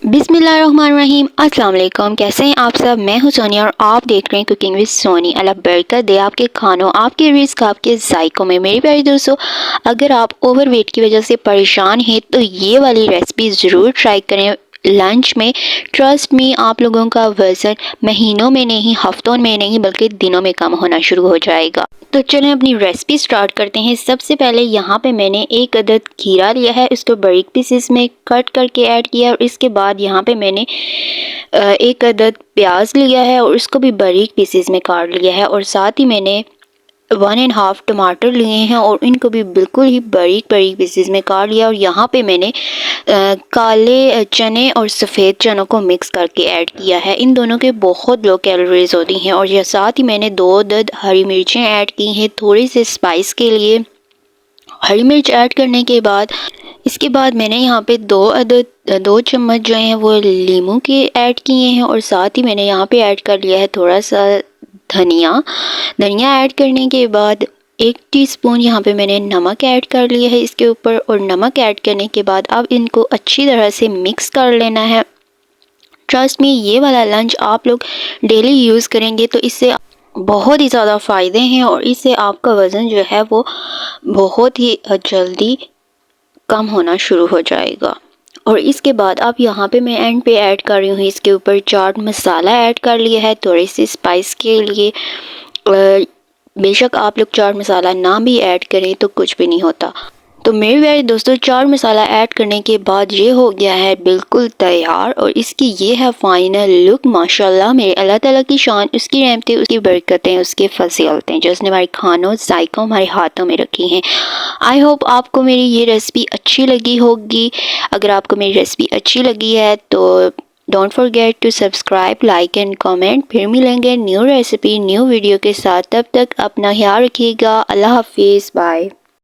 बिस्मिल्लाहिर्रहमानिर्रहीम। अस्सलाम वालेकुम। कैसे हैं आप सब? मैं हूं सोनिया और आप देख रहे हैं कुकिंग विद सोनी। अल्लाह बरकत दे आपके खानों, आपके रिस्क, आपके जायकों में। मेरे प्यारे दोस्तों, अगर आप ओवरवेट की वजह से परेशान हैं तो ये वाली रेसिपी ज़रूर ट्राई करें लंच में। ट्रस्ट मी, आप लोगों का वज़न महीनों में नहीं, हफ्तों में नहीं, बल्कि दिनों में कम होना शुरू हो जाएगा। तो चलें अपनी रेसिपी स्टार्ट करते हैं। सबसे पहले यहाँ पे मैंने एक अदद खीरा लिया है, इसको बारीक पीसेस में कट करके ऐड किया। और इसके बाद यहाँ पे मैंने एक अदद प्याज लिया है और उसको भी बारीक पीसेस में काट लिया है। और साथ ही मैंने 1.5 टमाटर लिए हैं और इनको भी बिल्कुल ही बारीक बारीक पीसेस में काट लिया। और यहाँ पे मैंने काले चने और सफ़ेद चनों को मिक्स करके ऐड किया है। इन दोनों के बहुत लो कैलोरीज होती हैं। और यह साथ ही मैंने 2 अदद हरी मिर्चें ऐड की हैं थोड़ी सी स्पाइस के लिए। हरी मिर्च ऐड करने के बाद इसके बाद मैंने यहाँ पे 2 चम्मच जो हैं वो लीमू के ऐड किए हैं। और साथ ही मैंने यहाँ पे ऐड कर लिया है थोड़ा सा धनिया ऐड करने के बाद 1 टीस्पून यहाँ पे मैंने नमक ऐड कर लिया है इसके ऊपर। और नमक ऐड करने के बाद अब इनको अच्छी तरह से मिक्स कर लेना है। ट्रस्ट मी, ये वाला लंच आप लोग डेली यूज़ करेंगे तो इससे बहुत ही ज़्यादा फ़ायदे हैं और इससे आपका वज़न जो है वो बहुत ही जल्दी कम होना शुरू हो जाएगा। और इसके बाद अब यहाँ पे मैं एंड पे ऐड कर रही हूँ इसके ऊपर चाट मसाला ऐड कर लिया है थोड़ी सी स्पाइस के लिए। बेशक आप लोग चाट मसाला ना भी ऐड करें तो कुछ भी नहीं होता। तो मेरे प्यारे दोस्तों, चाट मसाला ऐड करने के बाद ये हो गया है बिल्कुल तैयार। और इसकी ये है फाइनल लुक। माशाल्लाह, मेरे अल्लाह ताला की शान, उसकी रहमतें, उसकी बरकतें, उसके फजीलतें जो उसने हमारे खानों जायकों हमारे हाथों में रखी हैं। आई होप आपको मेरी ये रेसिपी अच्छी लगी होगी। अगर आपको मेरी रेसिपी अच्छी लगी है तो don't forget to subscribe, like and comment. फिर मिलेंगे न्यू रेसिपी न्यू वीडियो के साथ। तब तक अपना ख्याल रखिएगा। अल्लाह हाफिज़, बाय।